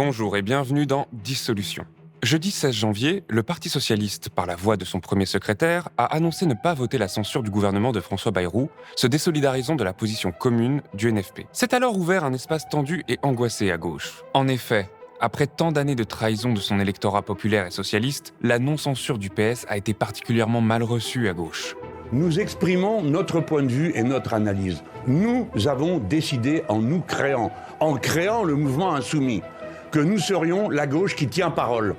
Bonjour et bienvenue dans Dissolution. Jeudi 16 janvier, le Parti socialiste, par la voix de son premier secrétaire, a annoncé ne pas voter la censure du gouvernement de François Bayrou, se désolidarisant de la position commune du NFP. C'est alors ouvert un espace tendu et angoissé à gauche. En effet, après tant d'années de trahison de son électorat populaire et socialiste, la non-censure du PS a été particulièrement mal reçue à gauche. Nous exprimons notre point de vue et notre analyse. Nous avons décidé en créant le mouvement insoumis, que nous serions la gauche qui tient parole.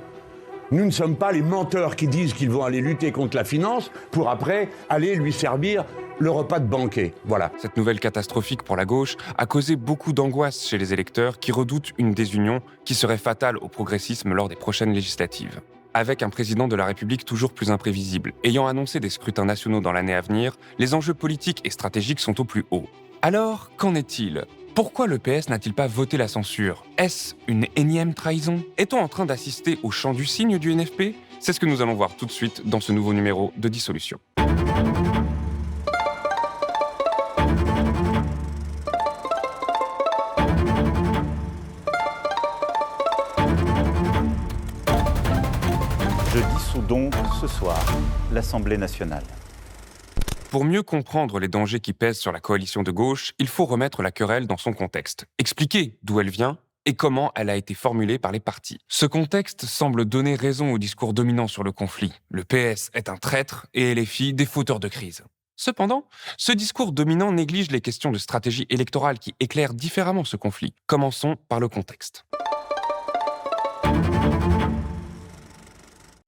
Nous ne sommes pas les menteurs qui disent qu'ils vont aller lutter contre la finance pour après aller lui servir le repas de banquet. Voilà. Cette nouvelle catastrophique pour la gauche a causé beaucoup d'angoisse chez les électeurs qui redoutent une désunion qui serait fatale au progressisme lors des prochaines législatives. Avec un président de la République toujours plus imprévisible, ayant annoncé des scrutins nationaux dans l'année à venir, les enjeux politiques et stratégiques sont au plus haut. Alors, qu'en est-il ? Pourquoi le PS n'a-t-il pas voté la censure ? Est-ce une énième trahison ? Est-on en train d'assister au chant du cygne du NFP ? C'est ce que nous allons voir tout de suite dans ce nouveau numéro de Dissolution. Je dissous donc ce soir l'Assemblée nationale. Pour mieux comprendre les dangers qui pèsent sur la coalition de gauche, il faut remettre la querelle dans son contexte, expliquer d'où elle vient et comment elle a été formulée par les partis. Ce contexte semble donner raison au discours dominant sur le conflit. Le PS est un traître et LFI des fauteurs de crise. Cependant, ce discours dominant néglige les questions de stratégie électorale qui éclairent différemment ce conflit. Commençons par le contexte.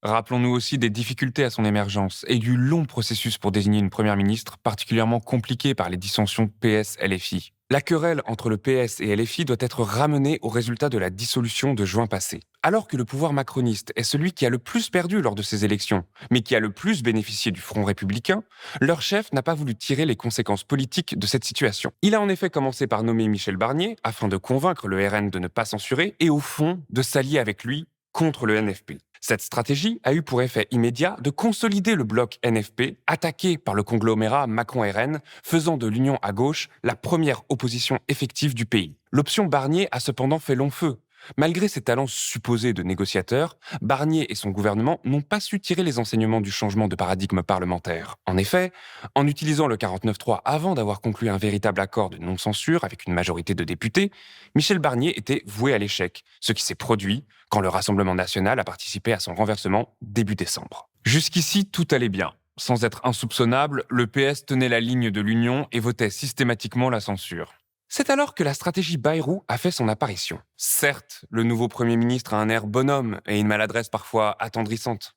Rappelons-nous aussi des difficultés à son émergence et du long processus pour désigner une première ministre particulièrement compliqué par les dissensions PS-LFI. La querelle entre le PS et LFI doit être ramenée au résultat de la dissolution de juin passé. Alors que le pouvoir macroniste est celui qui a le plus perdu lors de ces élections, mais qui a le plus bénéficié du Front républicain, leur chef n'a pas voulu tirer les conséquences politiques de cette situation. Il a en effet commencé par nommer Michel Barnier afin de convaincre le RN de ne pas censurer et au fond de s'allier avec lui contre le NFP. Cette stratégie a eu pour effet immédiat de consolider le bloc NFP, attaqué par le conglomérat Macron-RN, faisant de l'union à gauche la première opposition effective du pays. L'option Barnier a cependant fait long feu. Malgré ses talents supposés de négociateur, Barnier et son gouvernement n'ont pas su tirer les enseignements du changement de paradigme parlementaire. En effet, en utilisant le 49.3 avant d'avoir conclu un véritable accord de non-censure avec une majorité de députés, Michel Barnier était voué à l'échec, ce qui s'est produit quand le Rassemblement national a participé à son renversement début décembre. Jusqu'ici, tout allait bien. Sans être insoupçonnable, le PS tenait la ligne de l'Union et votait systématiquement la censure. C'est alors que la stratégie Bayrou a fait son apparition. Certes, le nouveau Premier ministre a un air bonhomme et une maladresse parfois attendrissante.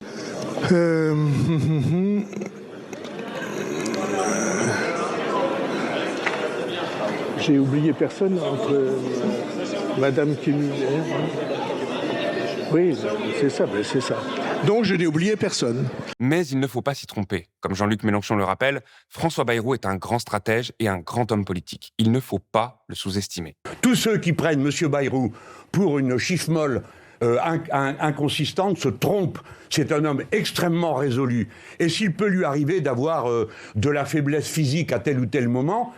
J'ai oublié personne entre Madame Kim. Oui, c'est ça. Donc je n'ai oublié personne. Mais il ne faut pas s'y tromper. Comme Jean-Luc Mélenchon le rappelle, François Bayrou est un grand stratège et un grand homme politique. Il ne faut pas le sous-estimer. Tous ceux qui prennent M. Bayrou pour une chiffre-molle inconsistante se trompent. C'est un homme extrêmement résolu. Et s'il peut lui arriver d'avoir de la faiblesse physique à tel ou tel moment,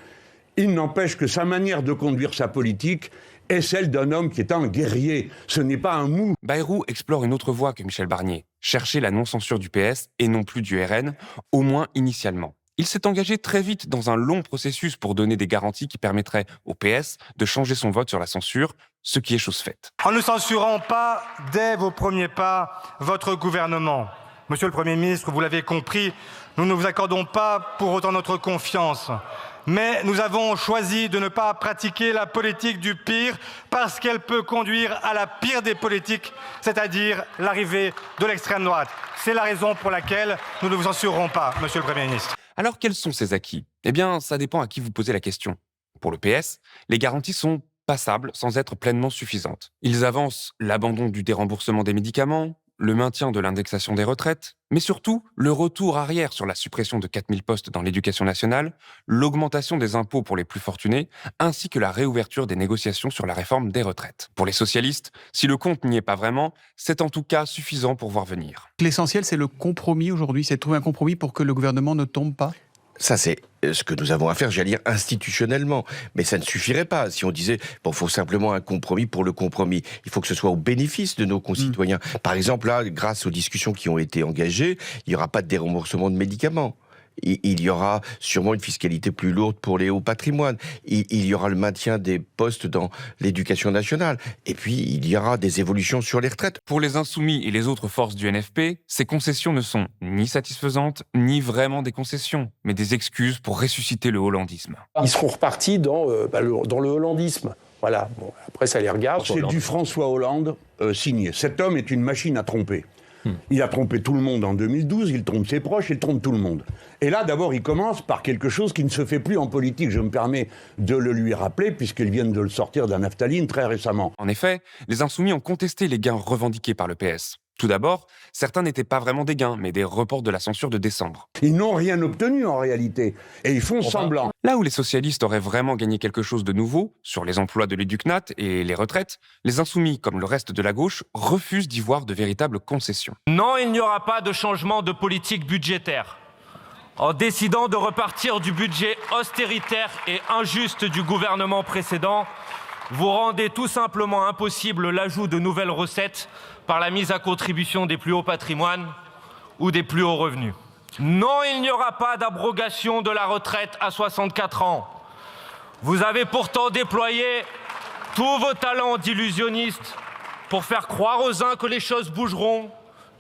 il n'empêche que sa manière de conduire sa politique est celle d'un homme qui est un guerrier. Ce n'est pas un mou. Bayrou explore une autre voie que Michel Barnier, chercher la non-censure du PS et non plus du RN, au moins initialement. Il s'est engagé très vite dans un long processus pour donner des garanties qui permettraient au PS de changer son vote sur la censure, ce qui est chose faite. En ne censurant pas, dès vos premiers pas, votre gouvernement. Monsieur le Premier ministre, vous l'avez compris, nous ne vous accordons pas pour autant notre confiance. Mais nous avons choisi de ne pas pratiquer la politique du pire parce qu'elle peut conduire à la pire des politiques, c'est-à-dire l'arrivée de l'extrême droite. C'est la raison pour laquelle nous ne vous censurerons pas, Monsieur le Premier ministre. Alors quels sont ces acquis ? Eh bien, ça dépend à qui vous posez la question. Pour le PS, les garanties sont passables sans être pleinement suffisantes. Ils avancent l'abandon du déremboursement des médicaments, le maintien de l'indexation des retraites, mais surtout le retour arrière sur la suppression de 4000 postes dans l'éducation nationale, l'augmentation des impôts pour les plus fortunés, ainsi que la réouverture des négociations sur la réforme des retraites. Pour les socialistes, si le compte n'y est pas vraiment, c'est en tout cas suffisant pour voir venir. L'essentiel, c'est le compromis aujourd'hui, c'est de trouver un compromis pour que le gouvernement ne tombe pas. Ça, c'est ce que nous avons à faire, j'allais dire, institutionnellement. Mais ça ne suffirait pas. Si on disait, bon, il faut simplement un compromis pour le compromis. Il faut que ce soit au bénéfice de nos concitoyens. Par exemple, là, grâce aux discussions qui ont été engagées, il n'y aura pas de déremboursement de médicaments. Il y aura sûrement une fiscalité plus lourde pour les hauts patrimoines. Il y aura le maintien des postes dans l'éducation nationale. Et puis, il y aura des évolutions sur les retraites. Pour les Insoumis et les autres forces du NFP, ces concessions ne sont ni satisfaisantes, ni vraiment des concessions, mais des excuses pour ressusciter le hollandisme. Ils seront repartis dans le hollandisme. Voilà. Bon, après, ça les regarde. C'est du François Hollande signé. Cet homme est une machine à tromper. Il a trompé tout le monde en 2012, il trompe ses proches, il trompe tout le monde. Et là, d'abord, il commence par quelque chose qui ne se fait plus en politique. Je me permets de le lui rappeler, puisqu'ils viennent de le sortir d'un naphtaline très récemment. En effet, les Insoumis ont contesté les gains revendiqués par le PS. Tout d'abord, certains n'étaient pas vraiment des gains, mais des reports de la censure de décembre. Ils n'ont rien obtenu en réalité, et ils font semblant. Là où les socialistes auraient vraiment gagné quelque chose de nouveau, sur les emplois de l'Éducnat et les retraites, les Insoumis, comme le reste de la gauche, refusent d'y voir de véritables concessions. Non, il n'y aura pas de changement de politique budgétaire. En décidant de repartir du budget austéritaire et injuste du gouvernement précédent, vous rendez tout simplement impossible l'ajout de nouvelles recettes par la mise à contribution des plus hauts patrimoines ou des plus hauts revenus. Non, il n'y aura pas d'abrogation de la retraite à 64 ans. Vous avez pourtant déployé tous vos talents d'illusionniste pour faire croire aux uns que les choses bougeront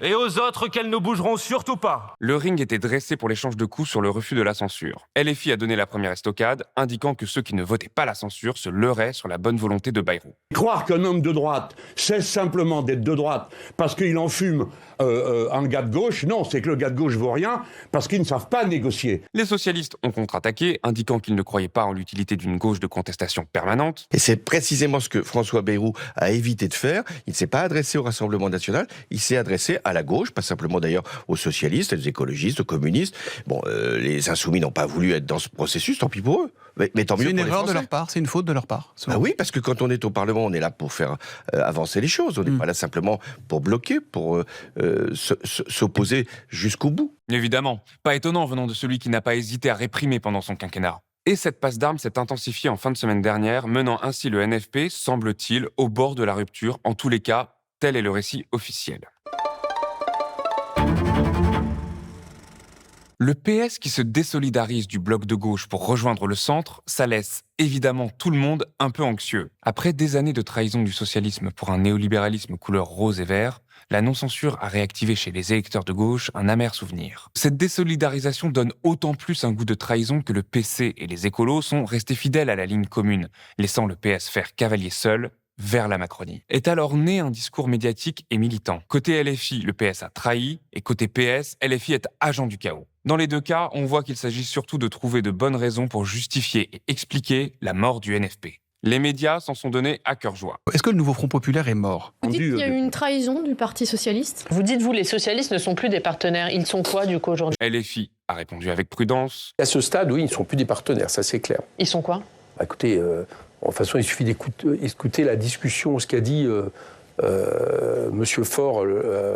et aux autres qu'elles ne bougeront surtout pas. Le ring était dressé pour l'échange de coups sur le refus de la censure. LFI a donné la première estocade, indiquant que ceux qui ne votaient pas la censure se leurraient sur la bonne volonté de Bayrou. Croire qu'un homme de droite cesse simplement d'être de droite parce qu'il enfume un gars de gauche, non, c'est que le gars de gauche vaut rien parce qu'ils ne savent pas négocier. Les socialistes ont contre-attaqué, indiquant qu'ils ne croyaient pas en l'utilité d'une gauche de contestation permanente. Et c'est précisément ce que François Bayrou a évité de faire. Il ne s'est pas adressé au Rassemblement national, il s'est adressé à la gauche, pas simplement d'ailleurs aux socialistes, aux écologistes, aux communistes. Bon, les Insoumis n'ont pas voulu être dans ce processus, tant pis pour eux. Mais tant mieux C'est une pour les erreur de Français. leur part, c'est une faute de leur part. Ah oui, parce que quand on est au Parlement, on est là pour faire avancer les choses. On n'est pas là simplement pour bloquer, pour s'opposer jusqu'au bout. Évidemment, pas étonnant venant de celui qui n'a pas hésité à réprimer pendant son quinquennat. Et cette passe d'armes s'est intensifiée en fin de semaine dernière, menant ainsi le NFP, semble-t-il, au bord de la rupture. En tous les cas, tel est le récit officiel. Le PS qui se désolidarise du bloc de gauche pour rejoindre le centre, ça laisse évidemment tout le monde un peu anxieux. Après des années de trahison du socialisme pour un néolibéralisme couleur rose et vert, la non-censure a réactivé chez les électeurs de gauche un amer souvenir. Cette désolidarisation donne autant plus un goût de trahison que le PC et les écolos sont restés fidèles à la ligne commune, laissant le PS faire cavalier seul vers la Macronie. Est alors né un discours médiatique et militant. Côté LFI, le PS a trahi, et côté PS, LFI est agent du chaos. Dans les deux cas, on voit qu'il s'agit surtout de trouver de bonnes raisons pour justifier et expliquer la mort du NFP. Les médias s'en sont donnés à cœur joie. Est-ce que le nouveau Front populaire est mort ? Vous dites qu'il y a eu une trahison du Parti socialiste ? Vous dites, vous, les socialistes ne sont plus des partenaires. Ils sont quoi, du coup, aujourd'hui ? LFI a répondu avec prudence. À ce stade, oui, ils ne sont plus des partenaires, ça c'est clair. Ils sont quoi ? Écoutez, de toute façon, il suffit d'écouter la discussion, ce qu'a dit Monsieur Faure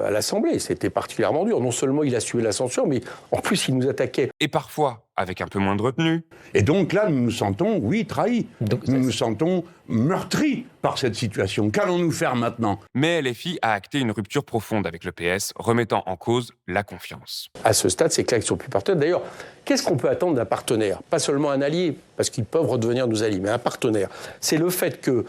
à l'Assemblée. C'était particulièrement dur. Non seulement il assumait la censure, mais en plus il nous attaquait. Et parfois, avec un peu moins de retenue. Et donc là, nous nous sentons, oui, trahis. Nous nous sentons meurtris par cette situation. Qu'allons-nous faire maintenant ? Mais LFI a acté une rupture profonde avec le PS, remettant en cause la confiance. À ce stade, c'est clair qu'ils ne sont plus partenaires. D'ailleurs, qu'est-ce qu'on peut attendre d'un partenaire ? Pas seulement un allié, parce qu'ils peuvent redevenir nos alliés, mais un partenaire. C'est le fait que,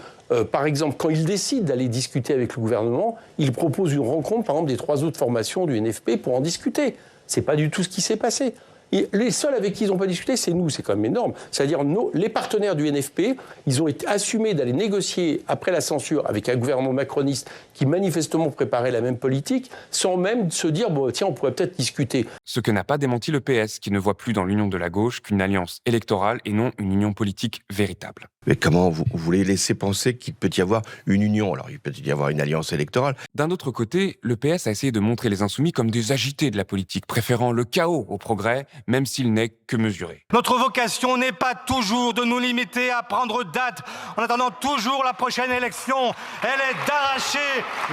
par exemple, quand ils décident d'aller discuter avec le gouvernement, ils proposent une rencontre, par exemple, des 3 autres formations du NFP pour en discuter. C'est pas du tout ce qui s'est passé. Et les seuls avec qui ils n'ont pas discuté, c'est nous, c'est quand même énorme. C'est-à-dire, les partenaires du NFP, ils ont été assumés d'aller négocier après la censure avec un gouvernement macroniste qui manifestement préparait la même politique, sans même se dire, bon, tiens, on pourrait peut-être discuter. Ce que n'a pas démenti le PS, qui ne voit plus dans l'union de la gauche qu'une alliance électorale et non une union politique véritable. Mais comment vous voulez laisser penser qu'il peut y avoir une union ? Alors, il peut y avoir une alliance électorale. D'un autre côté, le PS a essayé de montrer les Insoumis comme des agités de la politique, préférant le chaos au progrès, même s'il n'est que mesuré. Notre vocation n'est pas toujours de nous limiter à prendre date en attendant toujours la prochaine élection. Elle est d'arracher,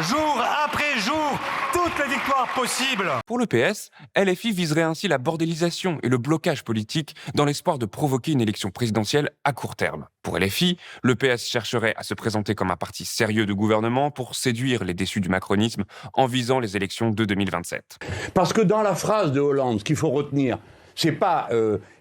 jour après jour, toutes les seule victoire possible. Pour le PS, LFI viserait ainsi la bordélisation et le blocage politique dans l'espoir de provoquer une élection présidentielle à court terme. Pour LFI, le PS chercherait à se présenter comme un parti sérieux de gouvernement pour séduire les déçus du macronisme en visant les élections de 2027. Parce que dans la phrase de Hollande, ce qu'il faut retenir, c'est pas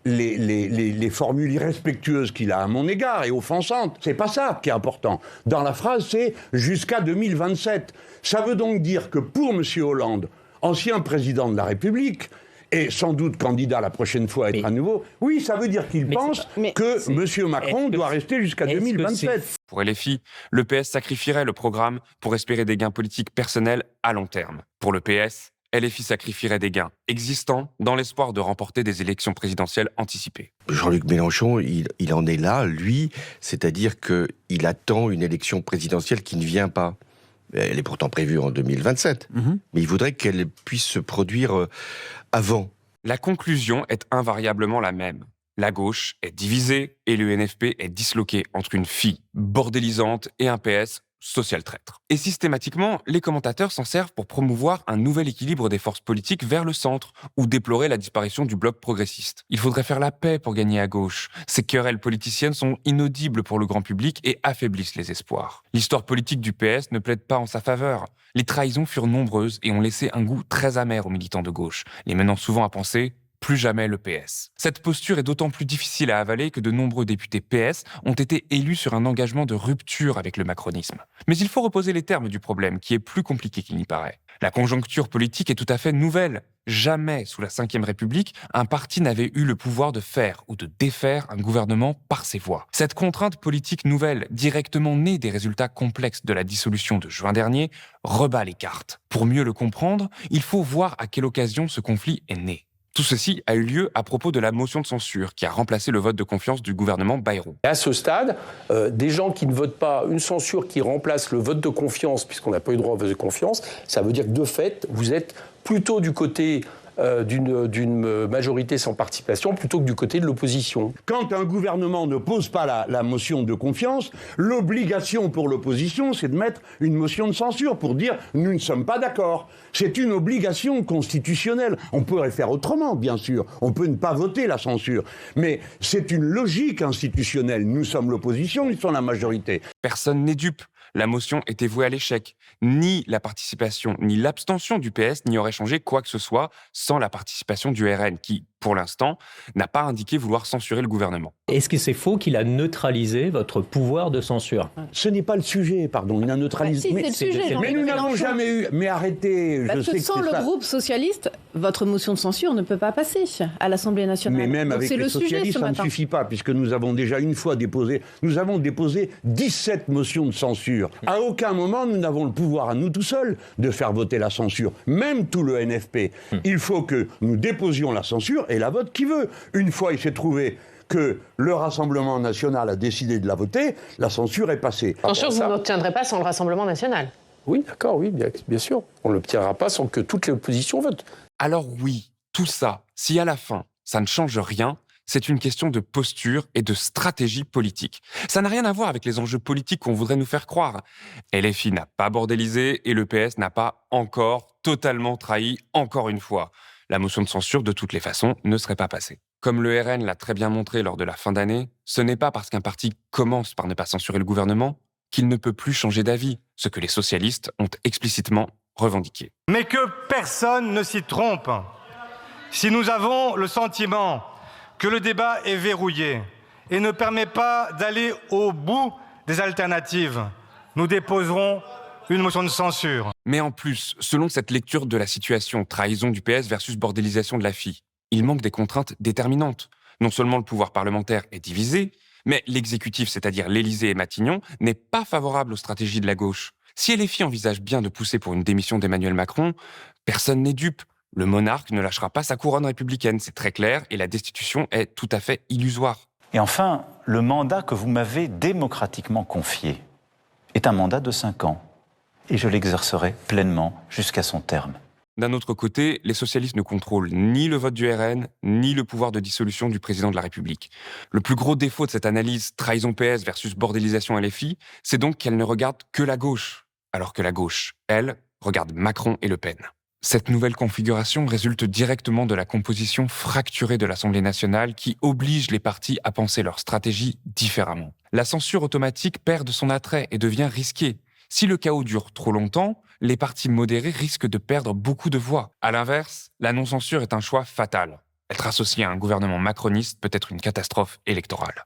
les formules irrespectueuses qu'il a à mon égard et offensantes. C'est pas ça qui est important. Dans la phrase, c'est jusqu'à 2027. Ça veut donc dire que pour M. Hollande, ancien président de la République, et sans doute candidat la prochaine fois à être à nouveau, oui, ça veut dire qu'il pense que M. Macron doit rester jusqu'à 2027. Pour LFI, le PS sacrifierait le programme pour espérer des gains politiques personnels à long terme. Pour le PS, LFI sacrifierait des gains existants dans l'espoir de remporter des élections présidentielles anticipées. Jean-Luc Mélenchon, il en est là, lui, c'est-à-dire qu'il attend une élection présidentielle qui ne vient pas. Elle est pourtant prévue en 2027, mais il voudrait qu'elle puisse se produire avant. La conclusion est invariablement la même. La gauche est divisée et le NFP est disloqué entre une fille bordélisante et un PS social traître. Et systématiquement, les commentateurs s'en servent pour promouvoir un nouvel équilibre des forces politiques vers le centre ou déplorer la disparition du bloc progressiste. Il faudrait faire la paix pour gagner à gauche. Ces querelles politiciennes sont inaudibles pour le grand public et affaiblissent les espoirs. L'histoire politique du PS ne plaide pas en sa faveur. Les trahisons furent nombreuses et ont laissé un goût très amer aux militants de gauche, les menant souvent à penser plus jamais le PS. Cette posture est d'autant plus difficile à avaler que de nombreux députés PS ont été élus sur un engagement de rupture avec le macronisme. Mais il faut reposer les termes du problème, qui est plus compliqué qu'il n'y paraît. La conjoncture politique est tout à fait nouvelle. Jamais, sous la Ve République, un parti n'avait eu le pouvoir de faire ou de défaire un gouvernement par ses voix. Cette contrainte politique nouvelle, directement née des résultats complexes de la dissolution de juin dernier, rebat les cartes. Pour mieux le comprendre, il faut voir à quelle occasion ce conflit est né. Tout ceci a eu lieu à propos de la motion de censure qui a remplacé le vote de confiance du gouvernement Bayrou. À ce stade, des gens qui ne votent pas une censure qui remplace le vote de confiance, puisqu'on n'a pas eu droit au vote de confiance, ça veut dire que de fait, vous êtes plutôt du côté d'une majorité sans participation plutôt que du côté de l'opposition. Quand un gouvernement ne pose pas la motion de confiance, l'obligation pour l'opposition, c'est de mettre une motion de censure pour dire « nous ne sommes pas d'accord ». C'est une obligation constitutionnelle. On pourrait faire autrement, bien sûr. On peut ne pas voter la censure. Mais c'est une logique institutionnelle. Nous sommes l'opposition, ils sont la majorité. Personne n'est dupe. La motion était vouée à l'échec. Ni la participation, ni l'abstention du PS n'y auraient changé quoi que ce soit sans la participation du RN, qui, pour l'instant, n'a pas indiqué vouloir censurer le gouvernement. Est-ce que c'est faux qu'il a neutralisé votre pouvoir de censure? Ce n'est pas le sujet, pardon. Il a neutralisé. Bah, si, c'est le sujet. Mais nous n'avons jamais eu. Mais arrêtez. Parce que sans le groupe socialiste, votre motion de censure ne peut pas passer à l'Assemblée nationale. Mais même avec les socialistes, ça ne suffit pas, puisque nous avons déjà une fois déposé. Nous avons déposé 17 motions de censure. À aucun moment, nous n'avons le pouvoir à nous tout seuls de faire voter la censure. Même tout le NFP. Il faut que nous déposions la censure et la vote qui veut. Une fois, il s'est trouvé que le Rassemblement national a décidé de la voter, la censure est passée. Censure que vous n'obtiendrez pas sans le Rassemblement national. Oui, d'accord, oui, bien sûr. On ne l'obtiendra pas sans que toute l'opposition vote. Alors oui, tout ça, si à la fin, ça ne change rien, c'est une question de posture et de stratégie politique. Ça n'a rien à voir avec les enjeux politiques qu'on voudrait nous faire croire. LFI n'a pas bordélisé et le PS n'a pas encore totalement trahi, encore une fois. La motion de censure, de toutes les façons, ne serait pas passée. Comme le RN l'a très bien montré lors de la fin d'année, ce n'est pas parce qu'un parti commence par ne pas censurer le gouvernement qu'il ne peut plus changer d'avis, ce que les socialistes ont explicitement revendiqué. Mais que personne ne s'y trompe. Si nous avons le sentiment que le débat est verrouillé et ne permet pas d'aller au bout des alternatives, nous déposerons une motion de censure. Mais en plus, selon cette lecture de la situation, trahison du PS versus bordélisation de la FI, il manque des contraintes déterminantes. Non seulement le pouvoir parlementaire est divisé, mais l'exécutif, c'est-à-dire l'Élysée et Matignon, n'est pas favorable aux stratégies de la gauche. Si LFI envisage bien de pousser pour une démission d'Emmanuel Macron, personne n'est dupe. Le monarque ne lâchera pas sa couronne républicaine, c'est très clair, et la destitution est tout à fait illusoire. Et enfin, le mandat que vous m'avez démocratiquement confié est un mandat de 5 ans. Et je l'exercerai pleinement jusqu'à son terme. D'un autre côté, les socialistes ne contrôlent ni le vote du RN, ni le pouvoir de dissolution du président de la République. Le plus gros défaut de cette analyse trahison PS versus bordélisation LFI, c'est donc qu'elle ne regarde que la gauche, alors que la gauche, elle, regarde Macron et Le Pen. Cette nouvelle configuration résulte directement de la composition fracturée de l'Assemblée nationale qui oblige les partis à penser leur stratégie différemment. La censure automatique perd de son attrait et devient risquée. Si le chaos dure trop longtemps, les partis modérés risquent de perdre beaucoup de voix. À l'inverse, la non-censure est un choix fatal. Être associé à un gouvernement macroniste peut être une catastrophe électorale.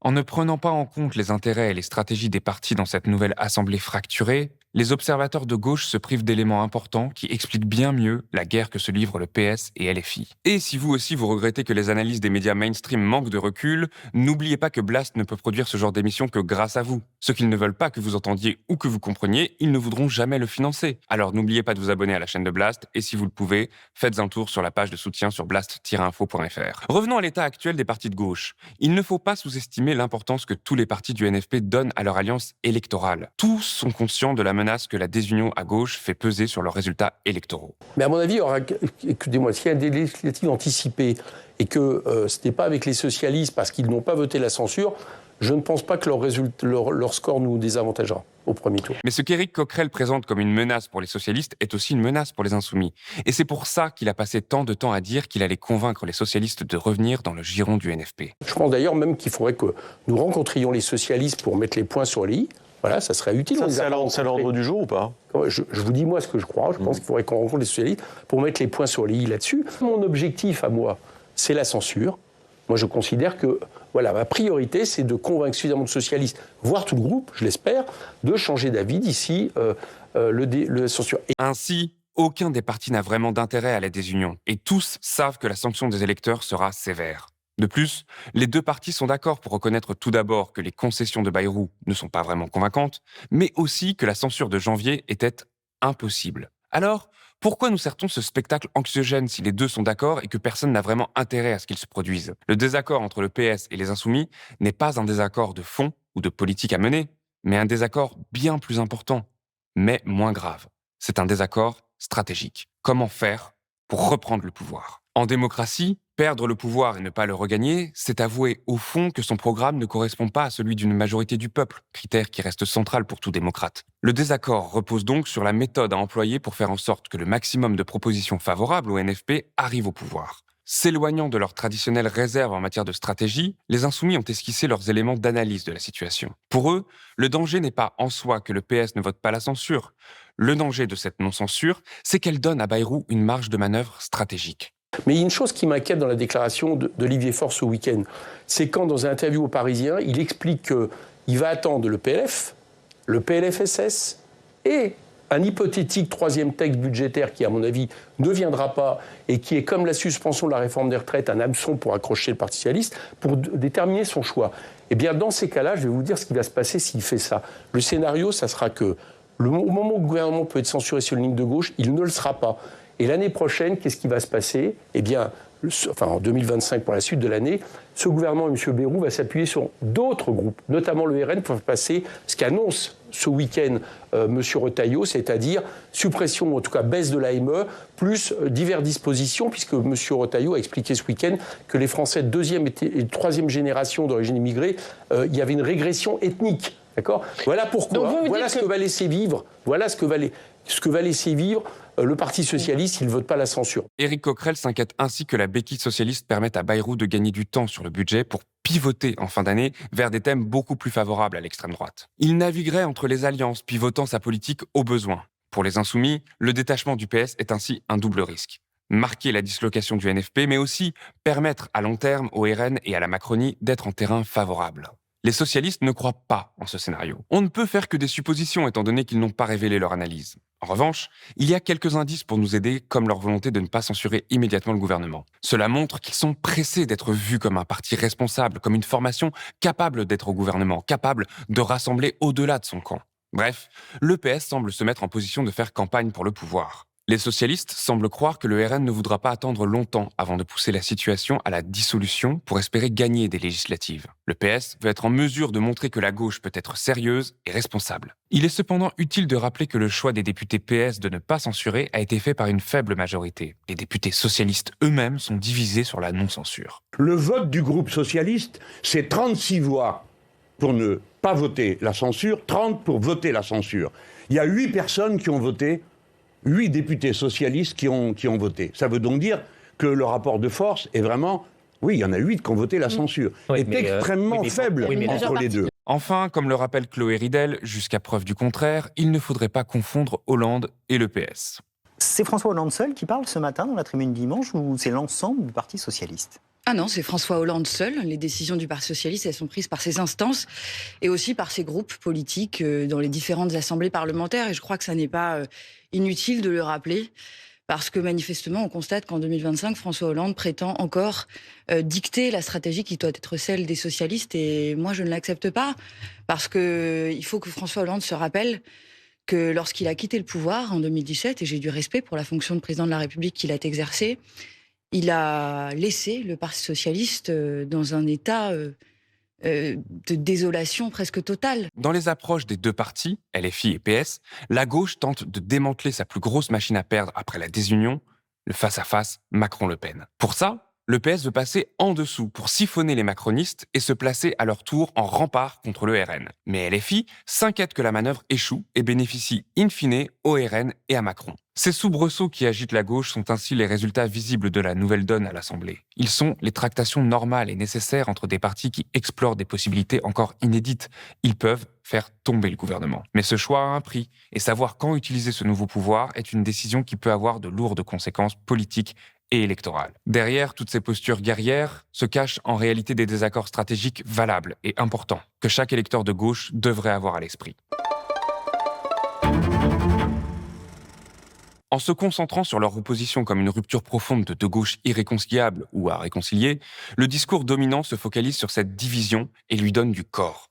En ne prenant pas en compte les intérêts et les stratégies des partis dans cette nouvelle assemblée fracturée, les observateurs de gauche se privent d'éléments importants qui expliquent bien mieux la guerre que se livrent le PS et LFI. Et si vous aussi vous regrettez que les analyses des médias mainstream manquent de recul, n'oubliez pas que Blast ne peut produire ce genre d'émission que grâce à vous. Ceux qu'ils ne veulent pas que vous entendiez ou que vous compreniez, ils ne voudront jamais le financer. Alors n'oubliez pas de vous abonner à la chaîne de Blast et si vous le pouvez, faites un tour sur la page de soutien sur blast-info.fr. Revenons à l'état actuel des partis de gauche. Il ne faut pas sous-estimer l'importance que tous les partis du NFP donnent à leur alliance électorale. Tous sont conscients de la menace que la désunion à gauche fait peser sur leurs résultats électoraux. Mais à mon avis, écoutez-moi, s'il y a des législatives anticipées et que ce n'est pas avec les socialistes parce qu'ils n'ont pas voté la censure, je ne pense pas que leur score nous désavantagera au premier tour. Mais ce qu'Éric Coquerel présente comme une menace pour les socialistes est aussi une menace pour les insoumis. Et c'est pour ça qu'il a passé tant de temps à dire qu'il allait convaincre les socialistes de revenir dans le giron du NFP. Je pense d'ailleurs même qu'il faudrait que nous rencontrions les socialistes pour mettre les points sur les i. Voilà, ça serait utile. Ça, c'est à l'ordre du jour ou pas ? Je vous dis moi ce que je crois. Je pense qu'il faudrait qu'on rencontre les socialistes pour mettre les points sur les i là-dessus. Mon objectif à moi, c'est la censure. Moi, je considère que ma priorité, c'est de convaincre suffisamment de socialistes, voire tout le groupe, je l'espère, de changer d'avis d'ici le censure. Ainsi, aucun des partis n'a vraiment d'intérêt à la désunion. Et tous savent que la sanction des électeurs sera sévère. De plus, les deux partis sont d'accord pour reconnaître tout d'abord que les concessions de Bayrou ne sont pas vraiment convaincantes, mais aussi que la censure de janvier était impossible. Alors, pourquoi nous sert-on ce spectacle anxiogène si les deux sont d'accord et que personne n'a vraiment intérêt à ce qu'il se produise ? Le désaccord entre le PS et les Insoumis n'est pas un désaccord de fond ou de politique à mener, mais un désaccord bien plus important, mais moins grave. C'est un désaccord stratégique. Comment faire pour reprendre le pouvoir ? En démocratie, perdre le pouvoir et ne pas le regagner, c'est avouer au fond que son programme ne correspond pas à celui d'une majorité du peuple, critère qui reste central pour tout démocrate. Le désaccord repose donc sur la méthode à employer pour faire en sorte que le maximum de propositions favorables au NFP arrivent au pouvoir. S'éloignant de leur traditionnelle réserve en matière de stratégie, les Insoumis ont esquissé leurs éléments d'analyse de la situation. Pour eux, le danger n'est pas en soi que le PS ne vote pas la censure. Le danger de cette non-censure, c'est qu'elle donne à Bayrou une marge de manœuvre stratégique. Mais il y a une chose qui m'inquiète dans la déclaration d'Olivier Faure ce week-end, c'est quand, dans une interview au Parisien, il explique qu'il va attendre le PLF, le PLFSS et un hypothétique troisième texte budgétaire qui, à mon avis, ne viendra pas et qui est, comme la suspension de la réforme des retraites, un hameçon pour accrocher le Parti socialiste, pour déterminer son choix. Eh bien, dans ces cas-là, je vais vous dire ce qui va se passer s'il fait ça. Le scénario, ça sera que, au moment où le gouvernement peut être censuré sur une ligne de gauche, il ne le sera pas. Et l'année prochaine, qu'est-ce qui va se passer ? Eh bien, en 2025 pour la suite de l'année, ce gouvernement et M. Bayrou va s'appuyer sur d'autres groupes, notamment le RN, pour faire passer ce qu'annonce ce week-end M. Retailleau, c'est-à-dire suppression, ou en tout cas baisse de l'AME, plus diverses dispositions, puisque M. Retailleau a expliqué ce week-end que les Français de deuxième et troisième génération d'origine immigrée, il y avait une régression ethnique. D'accord ? Voilà pourquoi, voilà ce que va laisser vivre, le Parti socialiste, il ne vote pas la censure. Éric Coquerel s'inquiète ainsi que la béquille socialiste permette à Bayrou de gagner du temps sur le budget pour pivoter en fin d'année vers des thèmes beaucoup plus favorables à l'extrême droite. Il naviguerait entre les alliances, pivotant sa politique au besoin. Pour les Insoumis, le détachement du PS est ainsi un double risque. Marquer la dislocation du NFP, mais aussi permettre à long terme au RN et à la Macronie d'être en terrain favorable. Les socialistes ne croient pas en ce scénario. On ne peut faire que des suppositions étant donné qu'ils n'ont pas révélé leur analyse. En revanche, il y a quelques indices pour nous aider, comme leur volonté de ne pas censurer immédiatement le gouvernement. Cela montre qu'ils sont pressés d'être vus comme un parti responsable, comme une formation capable d'être au gouvernement, capable de rassembler au-delà de son camp. Bref, le PS semble se mettre en position de faire campagne pour le pouvoir. Les socialistes semblent croire que le RN ne voudra pas attendre longtemps avant de pousser la situation à la dissolution pour espérer gagner des législatives. Le PS veut être en mesure de montrer que la gauche peut être sérieuse et responsable. Il est cependant utile de rappeler que le choix des députés PS de ne pas censurer a été fait par une faible majorité. Les députés socialistes eux-mêmes sont divisés sur la non-censure. Le vote du groupe socialiste, c'est 36 voix pour ne pas voter la censure, 30 pour voter la censure. Il y a 8 personnes qui ont voté, 8 députés socialistes qui ont voté. Ça veut donc dire que le rapport de force est vraiment... Oui, il y en a 8 qui ont voté la censure. Est extrêmement faible entre les deux. Enfin, comme le rappelle Chloé Ridel, jusqu'à preuve du contraire, il ne faudrait pas confondre Hollande et le PS. C'est François Hollande seul qui parle ce matin dans la tribune dimanche ou c'est l'ensemble du Parti socialiste ? Ah non, c'est François Hollande seul. Les décisions du Parti socialiste, elles sont prises par ses instances et aussi par ses groupes politiques dans les différentes assemblées parlementaires. Et je crois que ça n'est pas inutile de le rappeler. Parce que manifestement, on constate qu'en 2025, François Hollande prétend encore dicter la stratégie qui doit être celle des socialistes. Et moi, je ne l'accepte pas. Parce qu'il faut que François Hollande se rappelle que lorsqu'il a quitté le pouvoir en 2017, et j'ai du respect pour la fonction de président de la République qu'il a exercée, il a laissé le Parti socialiste dans un état de désolation presque totale. Dans les approches des deux partis, LFI et PS, la gauche tente de démanteler sa plus grosse machine à perdre après la désunion, le face-à-face Macron-Le Pen. Pour ça, le PS veut passer en dessous pour siphonner les macronistes et se placer à leur tour en rempart contre le RN. Mais LFI s'inquiète que la manœuvre échoue et bénéficie in fine au RN et à Macron. Ces soubresauts qui agitent la gauche sont ainsi les résultats visibles de la nouvelle donne à l'Assemblée. Ils sont les tractations normales et nécessaires entre des partis qui explorent des possibilités encore inédites. Ils peuvent faire tomber le gouvernement. Mais ce choix a un prix, et savoir quand utiliser ce nouveau pouvoir est une décision qui peut avoir de lourdes conséquences politiques et électorales. Derrière toutes ces postures guerrières se cachent en réalité des désaccords stratégiques valables et importants, que chaque électeur de gauche devrait avoir à l'esprit. En se concentrant sur leur opposition comme une rupture profonde de deux gauches irréconciliables ou à réconcilier, le discours dominant se focalise sur cette division et lui donne du corps.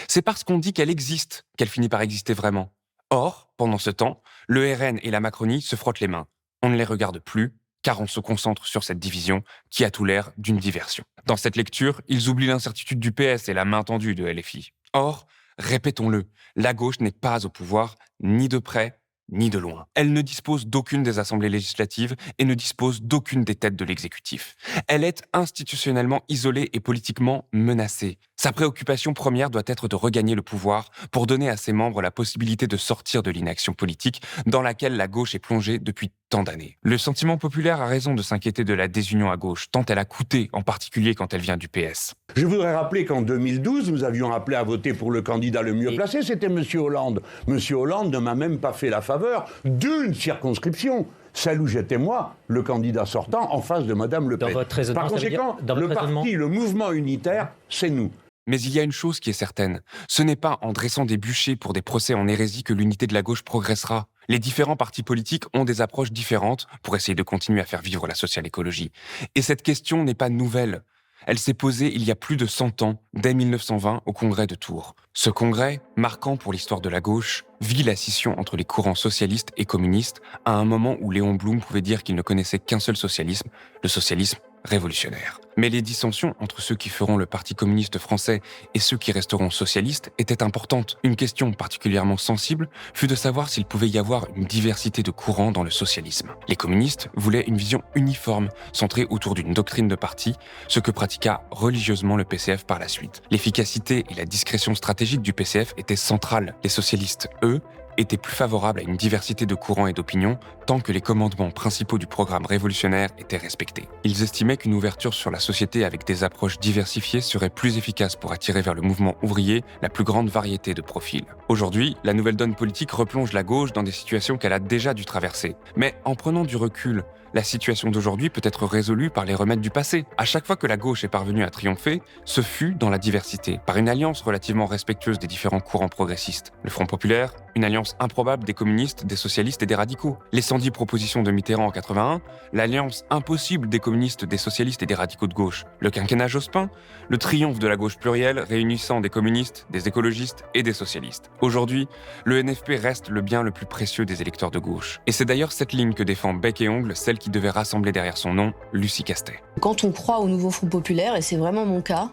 C'est parce qu'on dit qu'elle existe qu'elle finit par exister vraiment. Or, pendant ce temps, le RN et la Macronie se frottent les mains. On ne les regarde plus, car on se concentre sur cette division qui a tout l'air d'une diversion. Dans cette lecture, ils oublient l'incertitude du PS et la main tendue de LFI. Or, répétons-le, la gauche n'est pas au pouvoir, ni de près, ni de loin. Elle ne dispose d'aucune des assemblées législatives et ne dispose d'aucune des têtes de l'exécutif. Elle est institutionnellement isolée et politiquement menacée. Sa préoccupation première doit être de regagner le pouvoir pour donner à ses membres la possibilité de sortir de l'inaction politique dans laquelle la gauche est plongée depuis tant d'années. Le sentiment populaire a raison de s'inquiéter de la désunion à gauche, tant elle a coûté, en particulier quand elle vient du PS. Je voudrais rappeler qu'en 2012, nous avions appelé à voter pour le candidat le mieux placé, c'était M. Hollande. M. Hollande ne m'a même pas fait la faveur d'une circonscription, celle où j'étais moi, le candidat sortant, en face de Mme Le Pen. Par conséquent, le mouvement unitaire, c'est nous. Mais il y a une chose qui est certaine, ce n'est pas en dressant des bûchers pour des procès en hérésie que l'unité de la gauche progressera. Les différents partis politiques ont des approches différentes pour essayer de continuer à faire vivre la social-écologie. Et cette question n'est pas nouvelle. Elle s'est posée il y a plus de 100 ans, dès 1920, au congrès de Tours. Ce congrès, marquant pour l'histoire de la gauche, vit la scission entre les courants socialistes et communistes à un moment où Léon Blum pouvait dire qu'il ne connaissait qu'un seul socialisme, le socialisme révolutionnaire. Mais les dissensions entre ceux qui feront le Parti communiste français et ceux qui resteront socialistes étaient importantes. Une question particulièrement sensible fut de savoir s'il pouvait y avoir une diversité de courants dans le socialisme. Les communistes voulaient une vision uniforme, centrée autour d'une doctrine de parti, ce que pratiqua religieusement le PCF par la suite. L'efficacité et la discrétion stratégique du PCF étaient centrales. Les socialistes, eux, étaient plus favorables à une diversité de courants et d'opinions tant que les commandements principaux du programme révolutionnaire étaient respectés. Ils estimaient qu'une ouverture sur la société avec des approches diversifiées serait plus efficace pour attirer vers le mouvement ouvrier la plus grande variété de profils. Aujourd'hui, la nouvelle donne politique replonge la gauche dans des situations qu'elle a déjà dû traverser. Mais en prenant du recul, la situation d'aujourd'hui peut être résolue par les remèdes du passé. À chaque fois que la gauche est parvenue à triompher, ce fut dans la diversité, par une alliance relativement respectueuse des différents courants progressistes. Le Front populaire, une alliance improbable des communistes, des socialistes et des radicaux. Les 110 propositions de Mitterrand en 81, l'alliance impossible des communistes, des socialistes et des radicaux de gauche. Le quinquennat Jospin, le triomphe de la gauche plurielle réunissant des communistes, des écologistes et des socialistes. Aujourd'hui, le NFP reste le bien le plus précieux des électeurs de gauche. Et c'est d'ailleurs cette ligne que défend bec et ongle, celle qui devait rassembler derrière son nom Lucie Castet. Quand on croit au nouveau Front populaire, et c'est vraiment mon cas,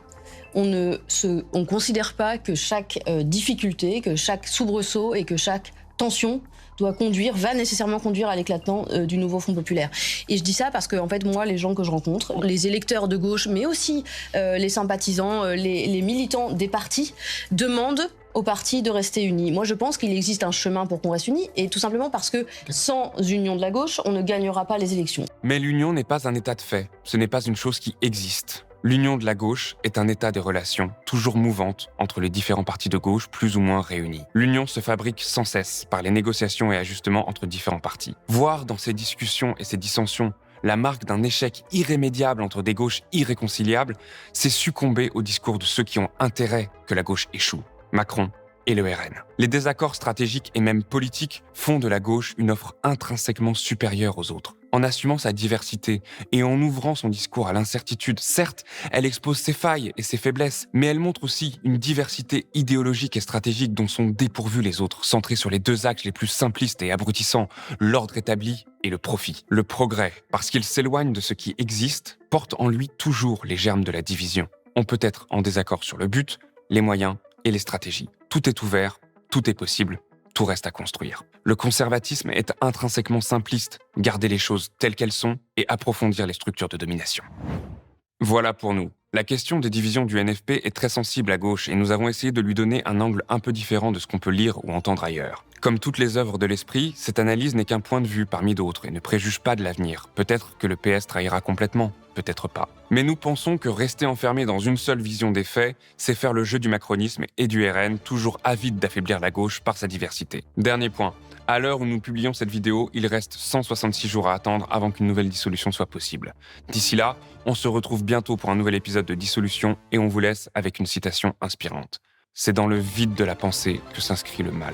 on ne considère pas que chaque difficulté, que chaque soubresaut et que chaque tension va nécessairement conduire à l'éclatement du nouveau Front populaire. Et je dis ça parce que, en fait, moi, les gens que je rencontre, les électeurs de gauche, mais aussi les sympathisants, les militants des partis, demandent aux partis de rester unis. Moi, je pense qu'il existe un chemin pour qu'on reste unis, et tout simplement parce que sans union de la gauche, on ne gagnera pas les élections. Mais l'union n'est pas un état de fait, ce n'est pas une chose qui existe. L'union de la gauche est un état de relations toujours mouvantes entre les différents partis de gauche plus ou moins réunis. L'union se fabrique sans cesse par les négociations et ajustements entre différents partis. Voir dans ces discussions et ces dissensions la marque d'un échec irrémédiable entre des gauches irréconciliables, c'est succomber au discours de ceux qui ont intérêt que la gauche échoue. Macron et le RN. Les désaccords stratégiques et même politiques font de la gauche une offre intrinsèquement supérieure aux autres. En assumant sa diversité et en ouvrant son discours à l'incertitude, certes, elle expose ses failles et ses faiblesses, mais elle montre aussi une diversité idéologique et stratégique dont sont dépourvus les autres, centrés sur les deux axes les plus simplistes et abrutissants, l'ordre établi et le profit. Le progrès, parce qu'il s'éloigne de ce qui existe, porte en lui toujours les germes de la division. On peut être en désaccord sur le but, les moyens et les stratégies. Tout est ouvert, tout est possible, tout reste à construire. Le conservatisme est intrinsèquement simpliste, garder les choses telles qu'elles sont et approfondir les structures de domination. Voilà pour nous. La question des divisions du NFP est très sensible à gauche et nous avons essayé de lui donner un angle un peu différent de ce qu'on peut lire ou entendre ailleurs. Comme toutes les œuvres de l'esprit, cette analyse n'est qu'un point de vue parmi d'autres et ne préjuge pas de l'avenir. Peut-être que le PS trahira complètement, peut-être pas. Mais nous pensons que rester enfermé dans une seule vision des faits, c'est faire le jeu du macronisme et du RN, toujours avide d'affaiblir la gauche par sa diversité. Dernier point. À l'heure où nous publions cette vidéo, il reste 166 jours à attendre avant qu'une nouvelle dissolution soit possible. D'ici là, on se retrouve bientôt pour un nouvel épisode de Dissolution et on vous laisse avec une citation inspirante. C'est dans le vide de la pensée que s'inscrit le mal.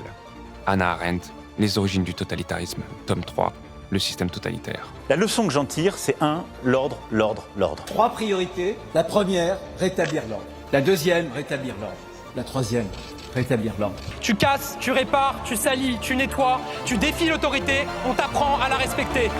Hannah Arendt, Les origines du totalitarisme, tome 3, le système totalitaire. La leçon que j'en tire, c'est l'ordre, l'ordre, l'ordre. 3 priorités. La première, rétablir l'ordre. La deuxième, rétablir l'ordre. La troisième, rétablir l'ordre. Tu casses, tu répares, tu salis, tu nettoies, tu défies l'autorité, on t'apprend à la respecter.